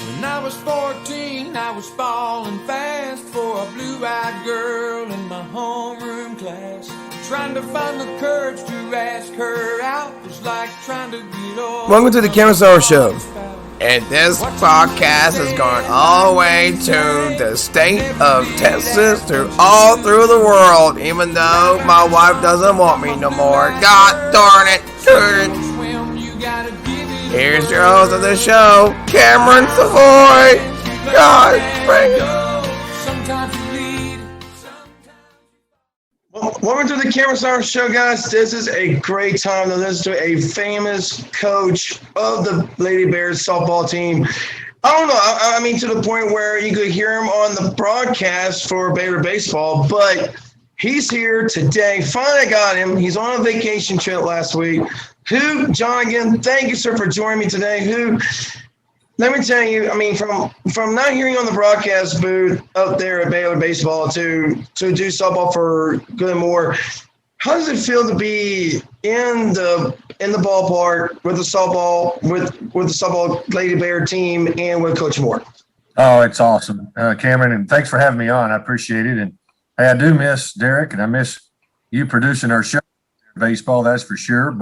When I was 14, I was falling fast for a blue-eyed girl in my homeroom class. Trying to find the courage to ask her out was like trying to get over. Welcome to the Carousel Show. And this podcast is going all the way to the state of Texas, all through the world, even though my wife doesn't want me no more. God darn it. Here's your host of the show, Cameron Savoy. God, bring it. Welcome to the Carousel Show, guys. This is a great time to listen to a famous coach of the Lady Bears softball team. I don't know. I mean, to the point where you could hear him on the broadcast for Baylor baseball, but he's here today. Finally got him. He's on a vacation trip last week. Hoot Johnigan, thank you, sir, for joining me today. Hoot, let me tell you, I mean, from not hearing on the broadcast booth up there at Baylor baseball to do softball for good and more, how does it feel to be in the ballpark with the softball with the softball Lady Bear team and with Coach Moore? Oh, it's awesome, Cameron, and thanks for having me on. I appreciate it. And hey, I do miss Derek, and I miss you producing our show, baseball. That's for sure.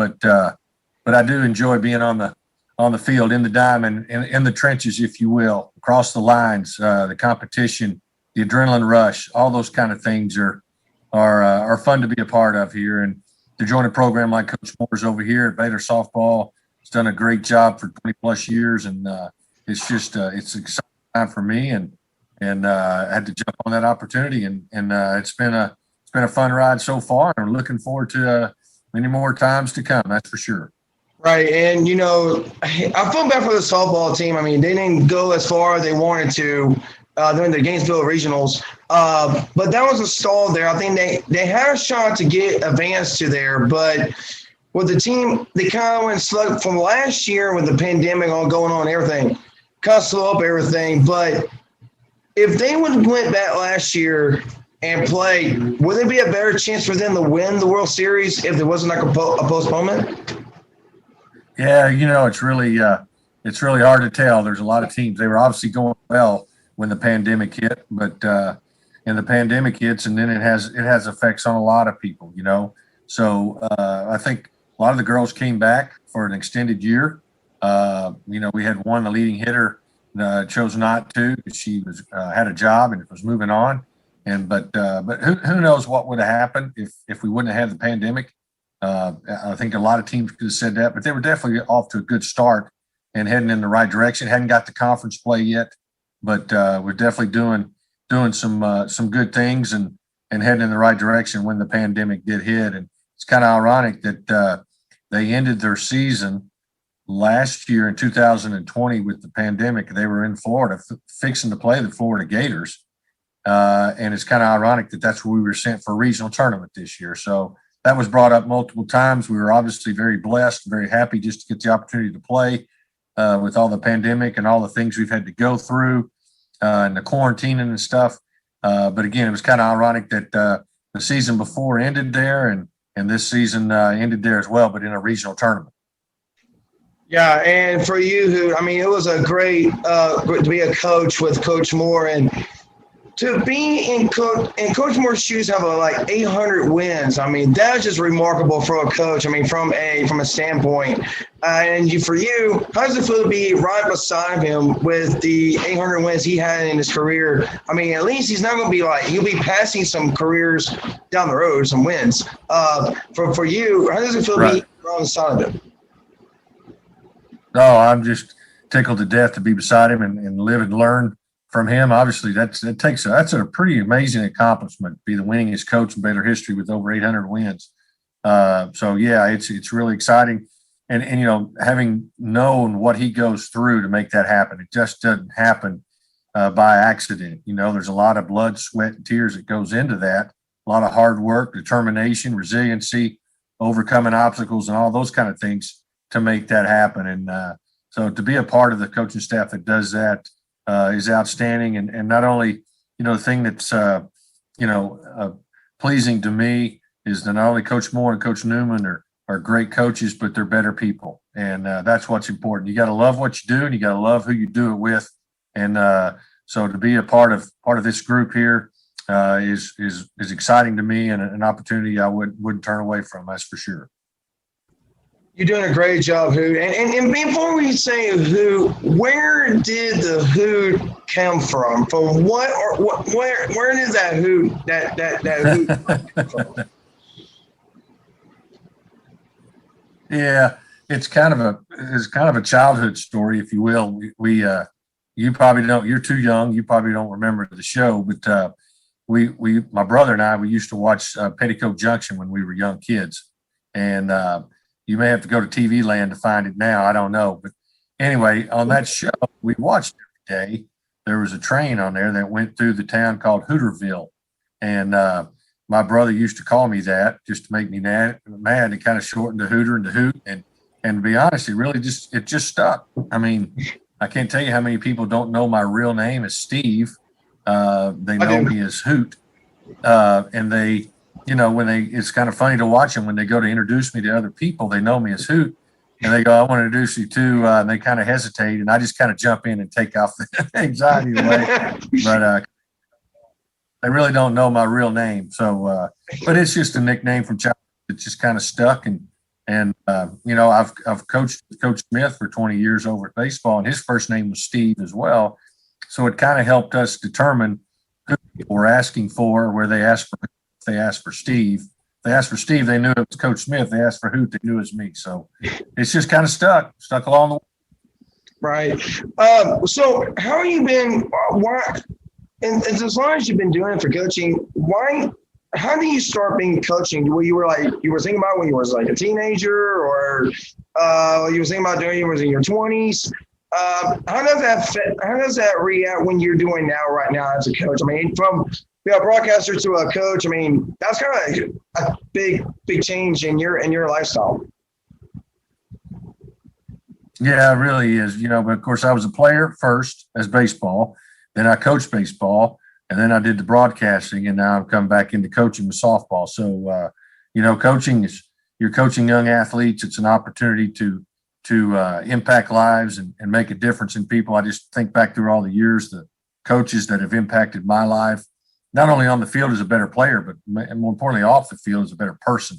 But I do enjoy being on the field, in the diamond, in the trenches, if you will, across the lines, the competition, the adrenaline rush, all those kind of things are fun to be a part of here. And to join a program like Coach Moore's over here at Baylor Softball, he's done a great job for 20 plus years. And it's just, it's an exciting time for me. And I had to jump on that opportunity. And it's been a fun ride so far. And we're looking forward to many more times to come. That's for sure. Right, and, you know, I feel bad for the softball team. I mean, they didn't go as far as they wanted to during the Gainesville Regionals, but that was a stall there. I think they had a shot to get advanced to there, but with the team, they kind of went slow from last year with the pandemic all going on and everything, kind of slow up everything. But if they would have went back last year and played, would there be a better chance for them to win the World Series if there wasn't like a postponement? Yeah, you know, it's really hard to tell. There's a lot of teams. They were obviously going well when the pandemic hit, but and the pandemic hits, and then it has effects on a lot of people, you know. So I think a lot of the girls came back for an extended year. You know, we had one, the leading hitter, chose not to because she was had a job and was moving on. But who knows what would have happened if we wouldn't have had the pandemic. I think a lot of teams could have said that, but they were definitely off to a good start and heading in the right direction. Hadn't got the conference play yet, but we're definitely doing some good things and heading in the right direction when the pandemic did hit. And it's kind of ironic that they ended their season last year in 2020 with the pandemic. They were in Florida fixing to play the Florida Gators. And it's kind of ironic that that's where we were sent for a regional tournament this year. So that was brought up multiple times. We were obviously very blessed, very happy just to get the opportunity to play with all the pandemic and all the things we've had to go through and the quarantining and stuff. But again, it was kind of ironic that the season before ended there and this season ended there as well, but in a regional tournament. Yeah, and for you, Hoot, I mean, it was a great to be a coach with Coach Moore and to be in Coach Moore's shoes, have like 800 wins. I mean, that's just remarkable for a coach. I mean, from a standpoint. For you, how does it feel to be right beside him with the 800 wins he had in his career? I mean, at least he's not going to be like, he'll be passing some careers down the road, some wins. For you, how does it feel to be right on the side of him? No, I'm just tickled to death to be beside him and live and learn from him. Obviously, that's a pretty amazing accomplishment, be the winningest coach in Baylor history with over 800 wins. So yeah, it's really exciting, and you know, having known what he goes through to make that happen, it just doesn't happen by accident. You know, there's a lot of blood, sweat, and tears that goes into that. A lot of hard work, determination, resiliency, overcoming obstacles, and all those kind of things to make that happen. And so to be a part of the coaching staff that does that is outstanding. And not only, you know, the thing that's, pleasing to me is that not only Coach Moore and Coach Newman are great coaches, but they're better people. And that's what's important. You got to love what you do, and you got to love who you do it with. And so to be a part of this group here is exciting to me, and an opportunity I wouldn't turn away from. That's for sure. You're doing a great job, Hoot. And before we say Hoot, where did the Hoot come from? From what or what? Where did that Hoot that Hoot come from? Yeah, it's kind of a childhood story, if you will. We you probably don't. You're too young. You probably don't remember the show, but my brother and I, we used to watch Petticoat Junction when we were young kids, and you may have to go to TV Land to find it now. I don't know. But anyway, on that show, we watched every day. There was a train on there that went through the town called Hooterville. And my brother used to call me that just to make me mad and kind of shortened the Hooter into Hoot. And to be honest, it just stuck. I mean, I can't tell you how many people don't know my real name is Steve. They know me as Hoot. And they, it's kind of funny to watch them when they go to introduce me to other people. They know me as Hoot, and they go, "I want to introduce you to," and they kind of hesitate, and I just kind of jump in and take off the anxiety away. But they really don't know my real name. So, but it's just a nickname from childhood. It just kind of stuck, and I've coached Coach Smith for 20 years over at baseball, and his first name was Steve as well. So it kind of helped us determine who people were asking for, where they asked for. They asked for Steve. They asked for Steve. They knew it was Coach Smith. They asked for Hoot. They knew it was me. So it's just kind of stuck along the way. Right. So how have you been? Why? And as long as you've been doing it for coaching, why? How did you start being coaching? You were thinking about when you was like a teenager, or you were thinking about doing it when you was in your 20s. How does that fit? How does that react when you're doing right now as a coach? I mean, from a broadcaster to a coach, I mean, that's kind of a big change in your lifestyle. Yeah, it really is. But of course I was a player first as baseball, then I coached baseball, and then I did the broadcasting, and now I've come back into coaching with softball. So, coaching you're coaching young athletes. It's an opportunity to impact lives and make a difference in people. I just think back through all the years, the coaches that have impacted my life, not only on the field as a better player, but more importantly, off the field as a better person.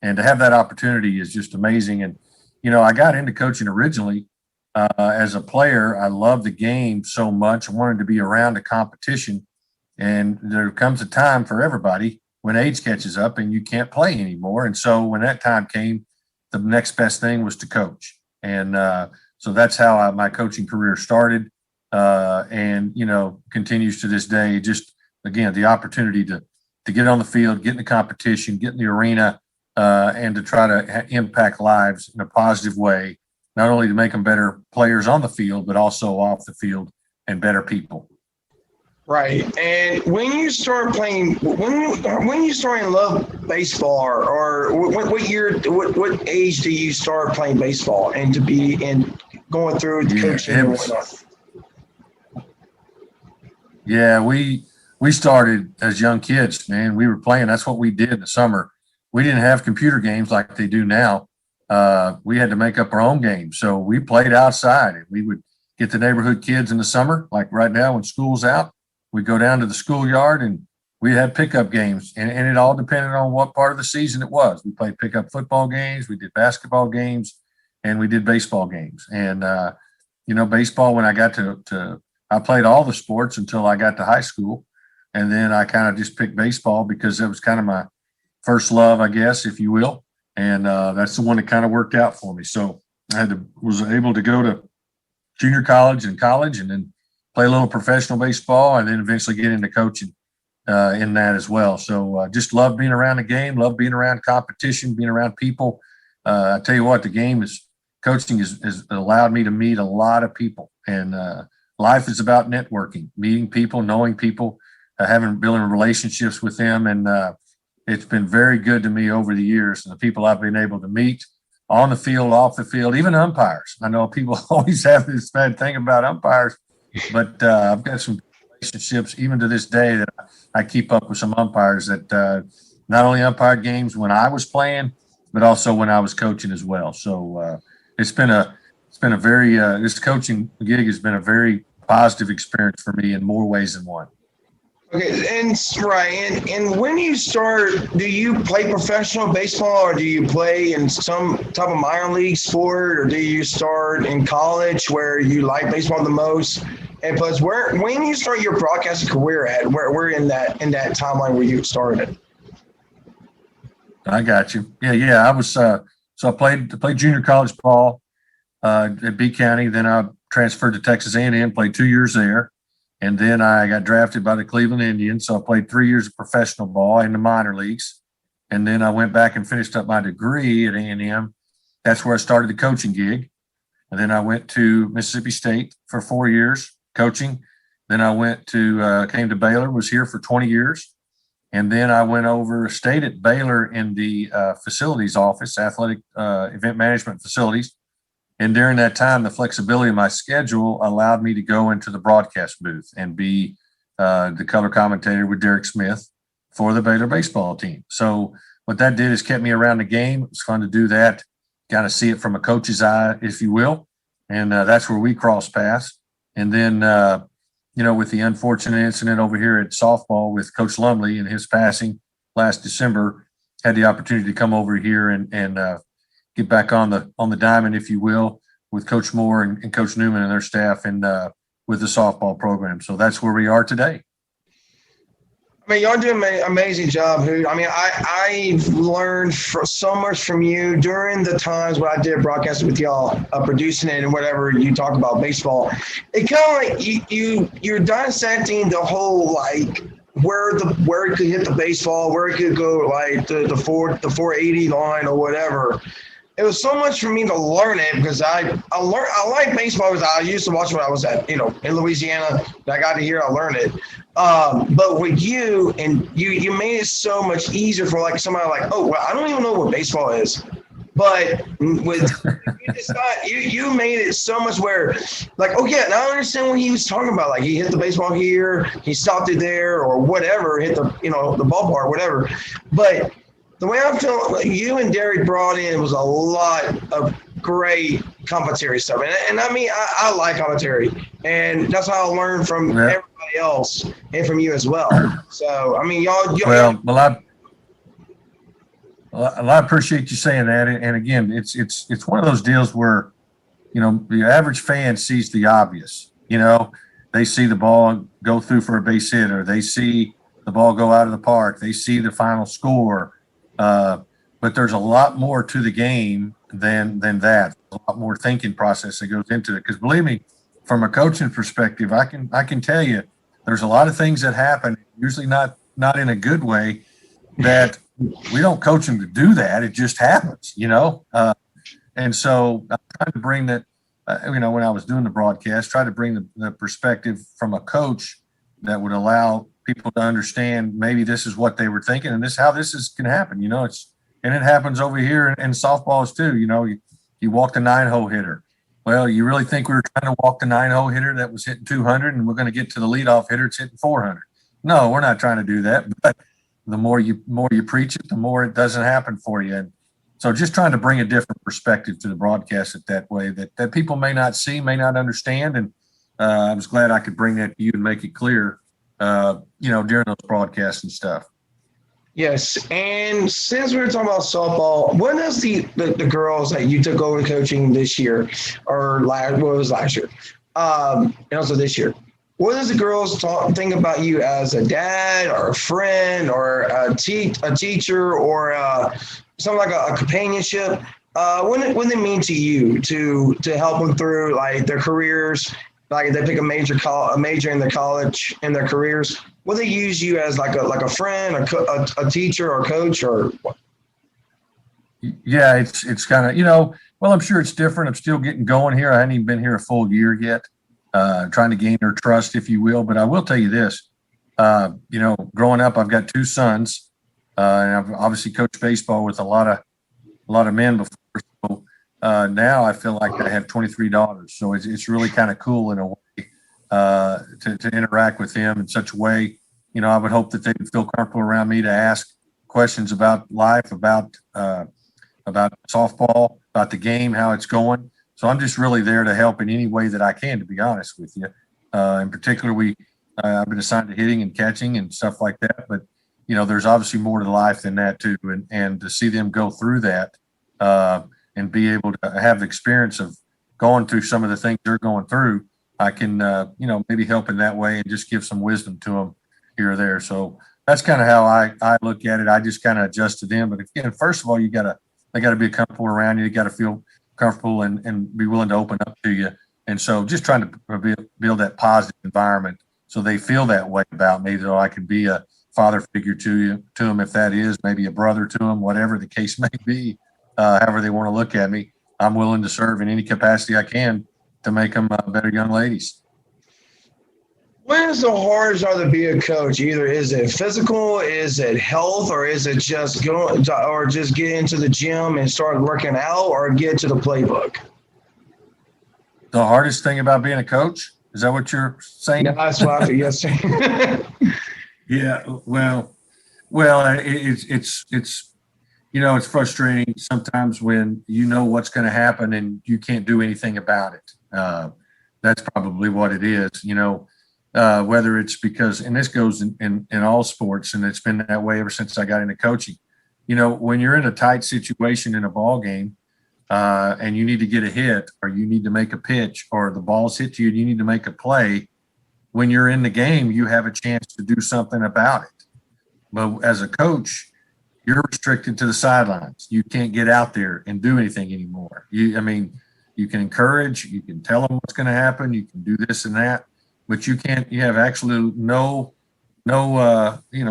And to have that opportunity is just amazing. And, I got into coaching originally as a player. I loved the game so much. I wanted to be around the competition. And there comes a time for everybody when age catches up and you can't play anymore. And so when that time came, the next best thing was to coach. And so that's how my coaching career started and, continues to this day. Just, again, the opportunity to get on the field, get in the competition, get in the arena, and to try to impact lives in a positive way, not only to make them better players on the field, but also off the field and better people. Right. And when you start playing, when you start to love baseball, or what age do you start playing baseball and to be going through the coaching and whatnot? Yeah, we started as young kids, man. We were playing. That's what we did in the summer. We didn't have computer games like they do now. We had to make up our own games. So we played outside, and we would get the neighborhood kids in the summer, like right now when school's out. We'd go down to the schoolyard, and we had pickup games, and it all depended on what part of the season it was. We played pickup football games, we did basketball games, and we did baseball games. And, baseball, when I got I played all the sports until I got to high school. And then I kind of just picked baseball because it was kind of my first love, I guess, if you will. And that's the one that kind of worked out for me. So I was able to go to junior college and then play a little professional baseball, and then eventually get into coaching in that as well. So just love being around the game, love being around competition, being around people. I tell you what, coaching has allowed me to meet a lot of people. And life is about networking, meeting people, knowing people, building relationships with them. And it's been very good to me over the years, and the people I've been able to meet on the field, off the field, even umpires. I know people always have this bad thing about umpires, but I've got some relationships even to this day that I keep up with some umpires that not only umpired games when I was playing, but also when I was coaching as well. So it's been a very this coaching gig has been a very positive experience for me in more ways than one. Okay, and when you start, do you play professional baseball, or do you play in some type of minor league sport, or do you start in college where you like baseball the most? And plus, when you start your broadcasting career at, where in that timeline where you started? I got you. Yeah. I was so I played junior college ball at B County. Then I transferred to Texas A&M, played 2 years there. And then I got drafted by the Cleveland Indians. So I played 3 years of professional ball in the minor leagues. And then I went back and finished up my degree at A&M. That's where I started the coaching gig. And then I went to Mississippi State for 4 years coaching. Then I came to Baylor, was here for 20 years. And then I stayed at Baylor in the facilities office, athletic event management facilities. And during that time, the flexibility of my schedule allowed me to go into the broadcast booth and be the color commentator with Derek Smith for the Baylor baseball team. So what that did is kept me around the game. It was fun to do that, kind of see it from a coach's eye, if you will. And that's where we crossed paths. And then, with the unfortunate incident over here at softball with Coach Lumley and his passing last December, had the opportunity to come over here and get back on the diamond, if you will, with Coach Moore and Coach Newman and their staff and with the softball program. So that's where we are today. I mean, y'all do an amazing job, Hoot. I mean, I've learned so much from you during the times when I did broadcasting with y'all, producing it and whatever you talk about baseball. It kind of like you're dissecting the whole, like, where it could hit the baseball, where it could go, like the 480 line or whatever. It was so much for me to learn it because I like baseball because I used to watch when I was in Louisiana. I got to hear, I learned it. But with you, and you made it so much easier for like somebody like, oh, well, I don't even know what baseball is. But with you made it so much where, like, oh yeah, now I understand what he was talking about. Like, he hit the baseball here, he stopped it there, or whatever, hit the the ballpark, whatever. But the way I feel, like, you and Derek brought in was a lot of great commentary stuff. And I mean, I like commentary. And that's how I learned from everybody else and from you as well. So, I mean, y'all I appreciate you saying that. And again, it's one of those deals where, the average fan sees the obvious. They see the ball go through for a base hit, or they see the ball go out of the park. They see the final score. But there's a lot more to the game than that. A lot more thinking process that goes into it. Because believe me, from a coaching perspective, I can tell you there's a lot of things that happen, usually not in a good way, that we don't coach them to do that. It just happens, And so I tried to bring that, when I was doing the broadcast, try to bring the perspective from a coach that would allow people to understand maybe this is what they were thinking and this how this can happen. And it happens over here in softballs too. You walk the 9-hole hitter. Well, you really think we were trying to walk the 9-hole hitter that was hitting 200 and we're going to get to the leadoff hitter that's hitting 400? No, we're not trying to do that. But the more you preach it, the more it doesn't happen for you. And so just trying to bring a different perspective to the broadcast that way that people may not see, may not understand. And I was glad I could bring that to you and make it clear, during those broadcasts and stuff. Yes, and since we were talking about softball, what does the girls that you took over coaching this year, or what was last year, and also this year, what does the girls think about you as a dad or a friend or a teacher or something like a companionship? What does it mean to you to help them through like their careers? Like if they pick a major in their college in their careers, will they use you as like a friend, a teacher, or coach, or what? Yeah, it's kind of well, I'm sure it's different. I'm still getting going here. I haven't even been here a full year yet, trying to gain their trust, if you will. But I will tell you this: growing up, I've got 2 sons, and I've obviously coached baseball with a lot of men before. So, now I feel like I have 23 daughters, so it's really kind of cool in a way to interact with them in such a way. I would hope that they would feel comfortable around me to ask questions about life, about softball, about the game, how it's going. So I'm just really there to help in any way that I can, to be honest with you. In particular, I've been assigned to hitting and catching and stuff like that. But there's obviously more to life than that too. And to see them go through that and be able to have the experience of going through some of the things they're going through, I can maybe help in that way and just give some wisdom to them here or there. So that's kind of how I look at it. I just kind of adjust to them. But again, first of all, they got to be comfortable around you. You got to feel comfortable and be willing to open up to you. And so just trying to build that positive environment so they feel that way about me, that I can be a father figure to them, if that is, maybe a brother to them, whatever the case may be, however they want to look at me. I'm willing to serve in any capacity I can to make them better young ladies. When is the hardest are to be a coach? Either is it physical, is it health, or is it just just get into the gym and start working out, or get to the playbook? The hardest thing about being a coach? Is that what you're saying? Yeah, that's what I think. Yes, sir. Yeah. Well, it's it's frustrating sometimes when what's going to happen and you can't do anything about it. That's probably what it is. Whether it's because, and this goes in all sports, and it's been that way ever since I got into coaching. When you're in a tight situation in a ball game, and you need to get a hit, or you need to make a pitch, or the ball's hit you and you need to make a play, when you're in the game, you have a chance to do something about it. But as a coach, you're restricted to the sidelines. You can't get out there and do anything anymore. You can encourage, you can tell them what's going to happen, you can do this and that, but you can't. You have actually no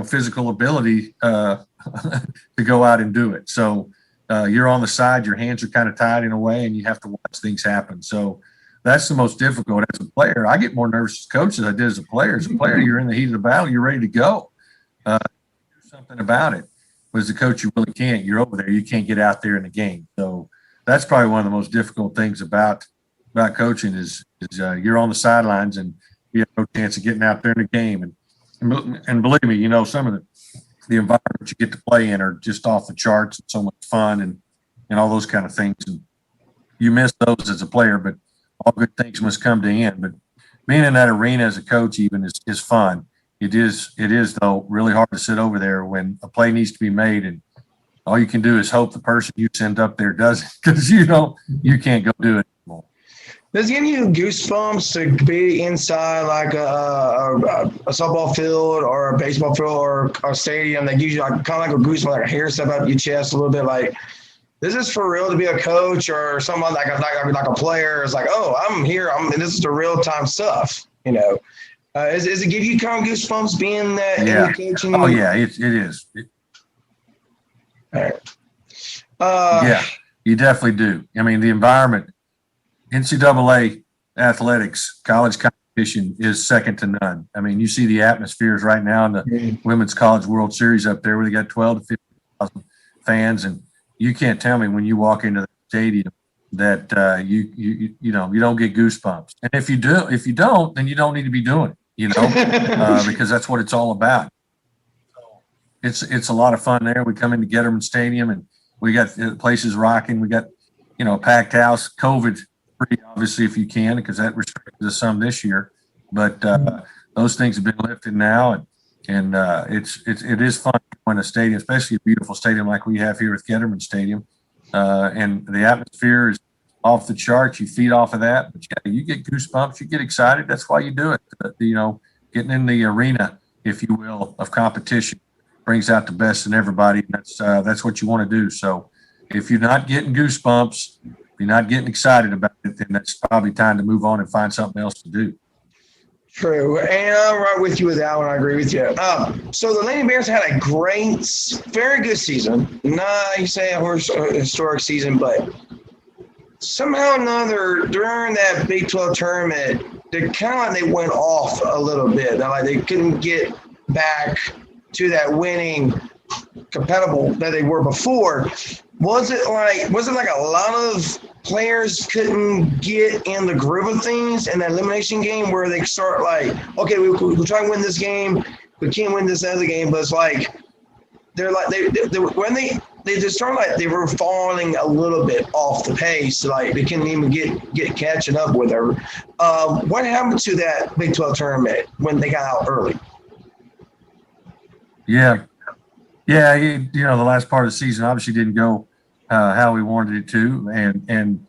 physical ability to go out and do it. So you're on the side, your hands are kind of tied in a way, and you have to watch things happen. So that's the most difficult as a player. I get more nervous as a coach than I did as a player. As a player, you're in the heat of the battle, you're ready to go. Do something about it. But as a coach, you really can't. You're over there. You can't get out there in the game. So that's probably one of the most difficult things about coaching is you're on the sidelines and you have no chance of getting out there in the game. And believe me, some of the environments you get to play in are just off the charts and so much fun and all those kind of things. And you miss those as a player, but all good things must come to end. But being in that arena as a coach even is fun. It is though really hard to sit over there when a play needs to be made and all you can do is hope the person you send up there does it, because you can't go do it anymore. Does it give you goosebumps to be inside like a softball field or a baseball field or a stadium that gives you kind of like a goosebump, like a hair step up your chest a little bit, like this is for real to be a coach or someone like a player is like, oh, I'm here. This is the real time stuff. Does it give you kind of goosebumps being that in the coaching? Oh yeah, it is. All right. Yeah, you definitely do. I mean, the environment, NCAA athletics, college competition is second to none. I mean, you see the atmospheres right now in the Women's College World Series up there where they got 12 to 15,000 fans, and you can't tell me when you walk into the stadium that you don't get goosebumps. And if you don't, then you don't need to be doing it, because that's what it's all about. It's a lot of fun there. We come into Getterman Stadium and we got places rocking. We got, a packed house, COVID free, obviously, if you can, because that restricted us some this year. But those things have been lifted now, and it is fun going to a stadium, especially a beautiful stadium like we have here with Getterman Stadium. And the atmosphere is off the charts. You feed off of that, but yeah, you get goosebumps, you get excited. That's why you do it. Getting in the arena, if you will, of competition brings out the best in everybody. And that's what you want to do. So if you're not getting goosebumps, if you're not getting excited about it, then that's probably time to move on and find something else to do. True. And I'm right with you with that one. I agree with you. So the Lady Bears had a very good season. Not, you say a historic season, but somehow or another during that Big 12 tournament, they went off a little bit. They couldn't get back to that winning compatible that they were before. Was it like a lot of players couldn't get in the groove of things in that elimination game where they start like, okay, we'll try and win this game, we can't win this other game, but it's like they're like they they just started like they were falling a little bit off the pace. Like they couldn't even get catching up with her. What happened to that Big 12 tournament when they got out early? Yeah. Yeah. The last part of the season obviously didn't go how we wanted it to. And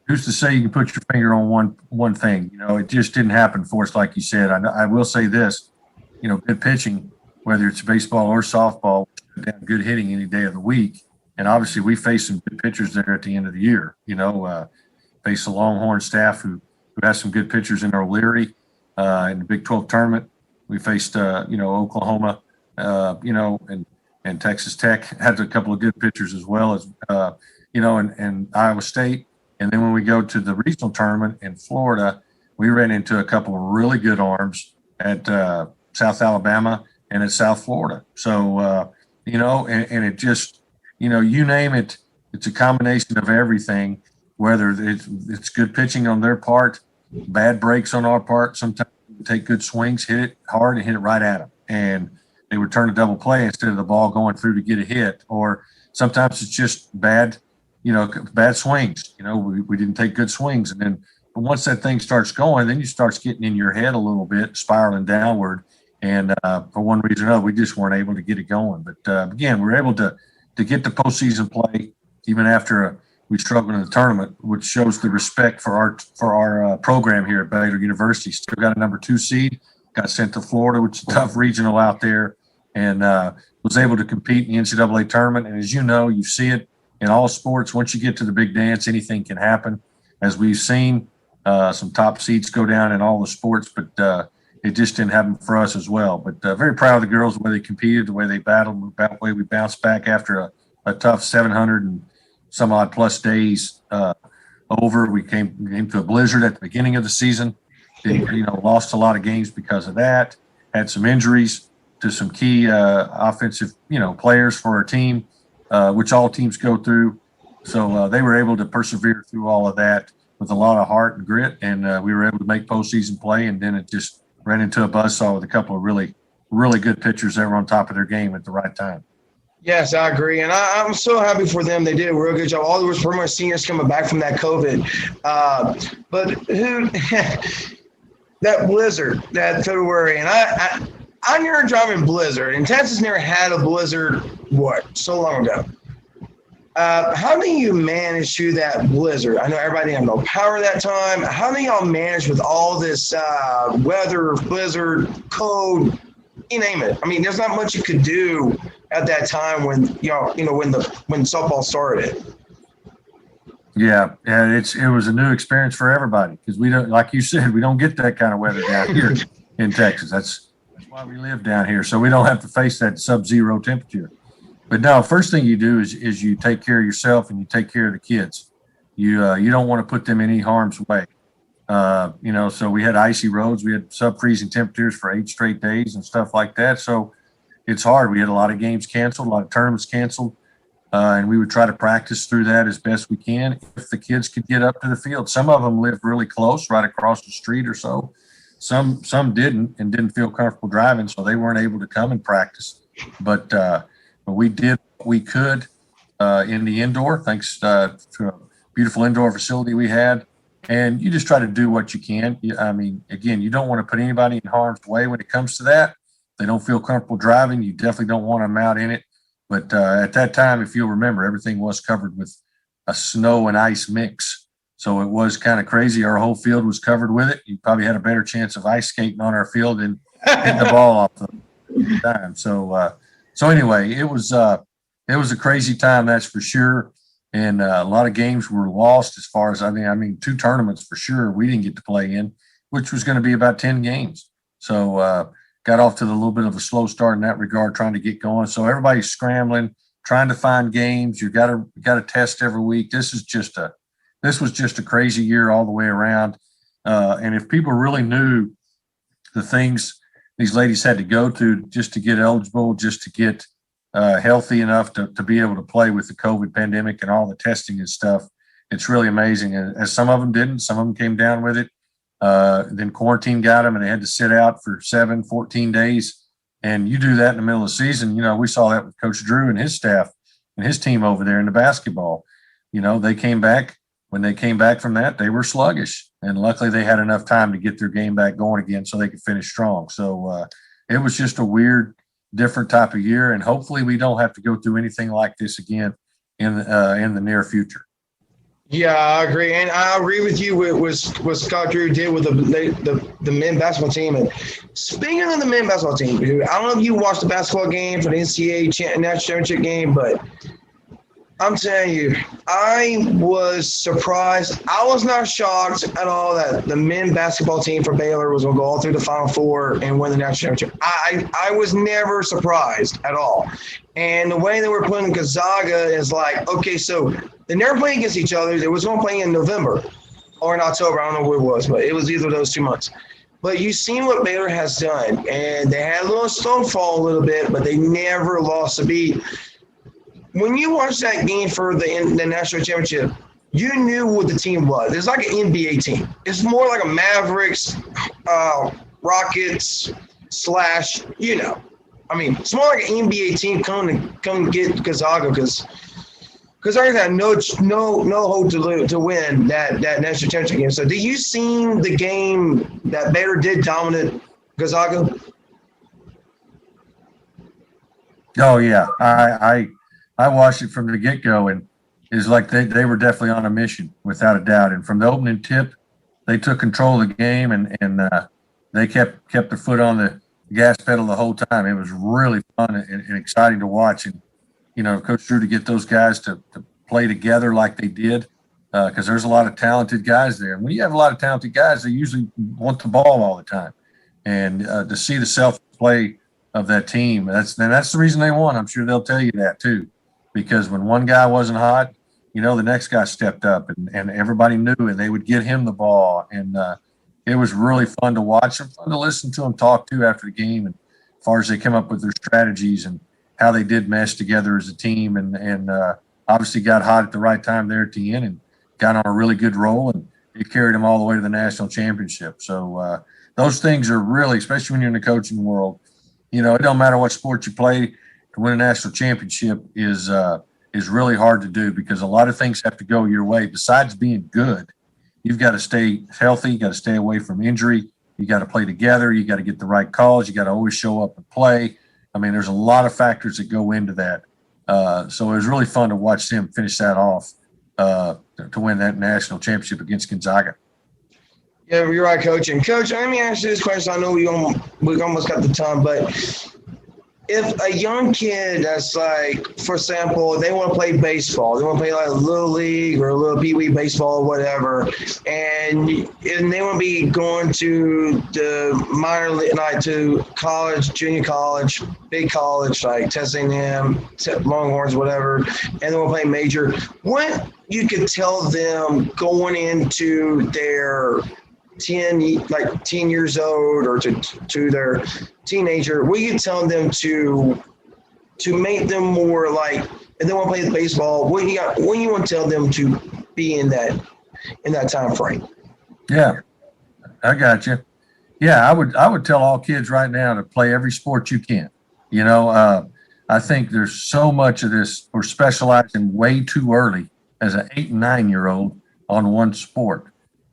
who's to say you can put your finger on one thing? It just didn't happen for us, like you said. I will say this, good pitching, whether it's baseball or softball, good hitting any day of the week. And obviously we faced some good pitchers there at the end of the year, faced a Longhorn staff who has some good pitchers in O'Leary in the Big 12 tournament. We faced, Oklahoma, and Texas Tech had a couple of good pitchers as well as, and Iowa State. And then when we go to the regional tournament in Florida, we ran into a couple of really good arms at South Alabama and at South Florida. So, and it just, you name it, it's a combination of everything, whether it's good pitching on their part, bad breaks on our part. Sometimes we take good swings, hit it hard and hit it right at them. And they would turn a double play instead of the ball going through to get a hit. Or sometimes it's just bad swings. We didn't take good swings. And then but once that thing starts going, then you starts getting in your head a little bit, spiraling downward. And for one reason or another, we just weren't able to get it going. But again, we were able to get the postseason play even after we struggled in the tournament, which shows the respect for our program here at Baylor University. Still got a number 2 seed, got sent to Florida, which is a tough regional out there, and was able to compete in the NCAA tournament. And as you see it in all sports. Once you get to the big dance, anything can happen. As we've seen, some top seeds go down in all the sports, but it just didn't happen for us as well. But very proud of the girls, the way they competed, the way they battled, the way we bounced back after a tough 700 and some odd plus days over. We came to a blizzard at the beginning of the season. They, lost a lot of games because of that. Had some injuries to some key offensive, players for our team, which all teams go through. So they were able to persevere through all of that with a lot of heart and grit, and we were able to make postseason play. And then it just ran into a buzzsaw with a couple of really, really good pitchers that were on top of their game at the right time. Yes, I agree. And I'm so happy for them. They did a real good job. All those former seniors coming back from that COVID. But that blizzard, that February, and I never driving blizzard, and Texas never had a blizzard, so long ago. How do you manage through that blizzard? I know everybody had no power that time. How do y'all manage with all this weather, blizzard, cold, you name it? I mean, there's not much you could do at that time when when softball started. Yeah, it was a new experience for everybody because we don't, like you said, we don't get that kind of weather down here in Texas. That's why we live down here, so we don't have to face that sub-zero temperature. But no, first thing you do is you take care of yourself and you take care of the kids. You don't want to put them in any harm's way. So we had icy roads, we had sub-freezing temperatures for 8 straight days and stuff like that. So it's hard. We had a lot of games canceled, a lot of tournaments canceled, and we would try to practice through that as best we can if the kids could get up to the field. Some of them lived really close, right across the street or so. Some didn't and didn't feel comfortable driving, so they weren't able to come and practice. But we did what we could in the indoor, thanks to a beautiful indoor facility we had. And you just try to do what you can. I mean, again, you don't want to put anybody in harm's way when it comes to that. They don't feel comfortable driving. You definitely don't want them out in it. But at that time, if you'll remember, everything was covered with a snow and ice mix. So it was kind of crazy. Our whole field was covered with it. You probably had a better chance of ice skating on our field than hitting the ball off the time. So anyway, it was a crazy time, that's for sure. And a lot of games were lost as far as, I mean, 2 tournaments for sure we didn't get to play in, which was going to be about 10 games. So got off to a little bit of a slow start in that regard, trying to get going. So everybody's scrambling, trying to find games. You got to test every week. This was just a crazy year all the way around. And if people really knew the things these ladies had to go through just to get eligible, just to get healthy enough to be able to play with the COVID pandemic and all the testing and stuff, it's really amazing. And as some of them didn't, some of them came down with it. Then quarantine got them and they had to sit out for 14 days. And you do that in the middle of the season. We saw that with Coach Drew and his staff. and his team over there in the basketball. They came back. When they came back from that, they were sluggish, and luckily they had enough time to get their game back going again so they could finish strong. So it was just a weird, different type of year, and hopefully we don't have to go through anything like this again in the near future. Yeah, I agree, and I agree with you with what Scott Drew did with the men basketball team. And speaking of the men basketball team, I don't know if you watched the basketball game for the NCAA national championship game, but I'm telling you, I was surprised. I was not shocked at all that the men basketball team for Baylor was going to go all through the Final Four and win the national championship. I was never surprised at all. And the way they were playing Gonzaga is like, okay, so they never played against each other. They was going to play in November or in October. I don't know what it was, but it was either of those 2 months. But you've seen what Baylor has done, and they had a little stonefall a little bit, but they never lost a beat. When you watch that game for the national championship, you knew what the team was. It's like an NBA team. It's more like a Mavericks, Rockets / it's more like an NBA team come get Gonzaga because I had no hope to win that national championship game. So, did you see the game that Baylor did dominate Gonzaga? Oh yeah, I watched it from the get-go, and it's like they were definitely on a mission, without a doubt. And from the opening tip, they took control of the game, and they kept their foot on the gas pedal the whole time. It was really fun and exciting to watch. And, Coach Drew, to get those guys to play together like they did, because there's a lot of talented guys there. And when you have a lot of talented guys, they usually want the ball all the time. And to see the self-play of that team, that's the reason they won. I'm sure they'll tell you that too. Because when one guy wasn't hot, the next guy stepped up and everybody knew, and they would get him the ball. And it was really fun to watch and fun to listen to them talk to after the game, and as far as they come up with their strategies and how they did mesh together as a team, and obviously got hot at the right time there at the end and got on a really good roll, and it carried them all the way to the national championship. So those things are really, especially when you're in the coaching world, it don't matter what sport you play. To win a national championship is really hard to do, because a lot of things have to go your way. Besides being good, you've got to stay healthy. You got to stay away from injury. You got to play together. You got to get the right calls. You got to always show up and play. I mean, there's a lot of factors that go into that. So it was really fun to watch them finish that off to win that national championship against Gonzaga. Yeah, you're right, Coach. And Coach, let me ask you this question. I know we almost got the time, but if a young kid that's like, for example, they want to play baseball, they want to play like a little league or a little pee-wee baseball or whatever, and they want to be going to the minor league, like to college, junior college, big college, like Texas A&M, Longhorns, whatever, and they want to play major, what you could tell them going into their 10 years old or to their teenager, what you tell them to make them more like, if they want to play baseball, what you want to tell them to be in that time frame? Yeah, I got you. Yeah, I would tell all kids right now to play every sport you can. I think there's so much of this, we're specializing way too early as an 8 and 9-year-old on one sport.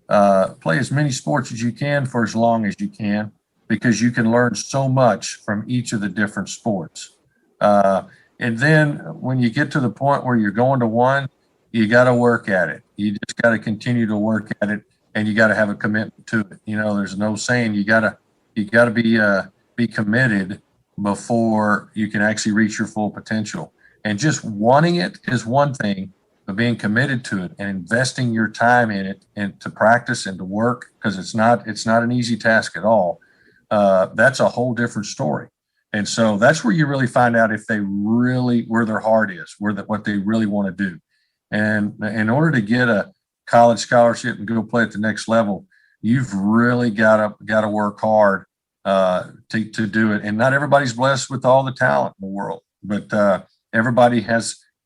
Play as many sports as you can for as long as you can, because you can learn so much from each of the different sports. And then when you get to the point where you're going to one, you got to work at it. You just got to continue to work at it, and you got to have a commitment to it. There's no saying you got to be committed before you can actually reach your full potential. And just wanting it is one thing, but being committed to it and investing your time in it and to practice and to work, because it's not an easy task at all. That's a whole different story. And so that's where you really find out if they really, where their heart is, what they really want to do. And in order to get a college scholarship and go play at the next level, you've really got to work hard to do it. And not everybody's blessed with all the talent in the world, but everybody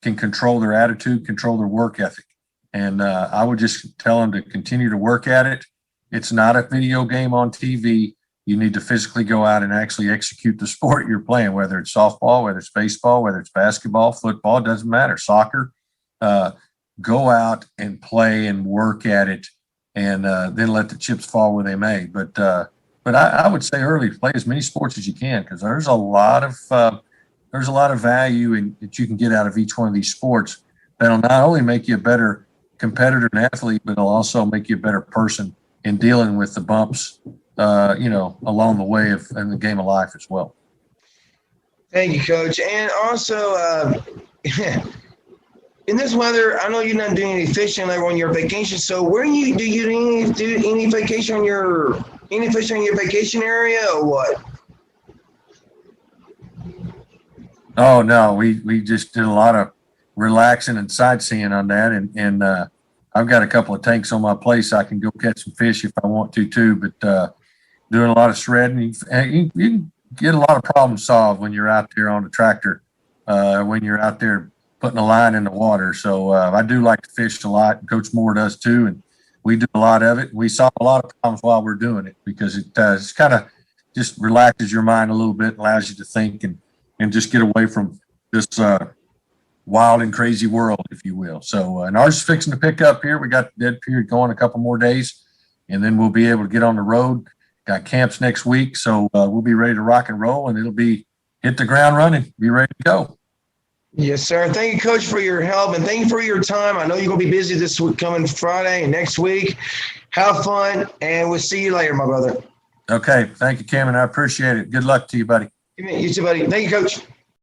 can control their attitude, control their work ethic. And I would just tell them to continue to work at it. It's not a video game on TV. You need to physically go out and actually execute the sport you're playing, whether it's softball, whether it's baseball, whether it's basketball, football, it doesn't matter, soccer. Go out and play and work at it, and then let the chips fall where they may. But I would say early, play as many sports as you can, because there's a lot of value that you can get out of each one of these sports that'll not only make you a better competitor and athlete, but it'll also make you a better person in dealing with the bumps, along the way in the game of life as well. Thank you, Coach. And also, in this weather, I know you're not doing any fishing like on your vacation. So where do you do any fishing on your vacation area or what? Oh no, we just did a lot of relaxing and sightseeing on that, and I've got a couple of tanks on my place. I can go catch some fish if I want to too. But doing a lot of shredding, you can get a lot of problems solved when you're out there on the tractor, when you're out there putting a line in the water. So I do like to fish a lot. Coach Moore does too, and we do a lot of it. We solve a lot of problems while we're doing it, because it's kind of just relaxes your mind a little bit, allows you to think and just get away from this wild and crazy world, if you will. So, and ours is fixing to pick up here. We got the dead period going a couple more days, and then we'll be able to get on the road. Got camps next week, so we'll be ready to rock and roll, and it'll be hit the ground running, be ready to go. Yes, sir. Thank you, Coach, for your help, and thank you for your time. I know you're going to be busy this week, coming Friday and next week. Have fun, and we'll see you later, my brother. Okay. Thank you, Cameron. I appreciate it. Good luck to you, buddy. You too, buddy. Thank you, Coach.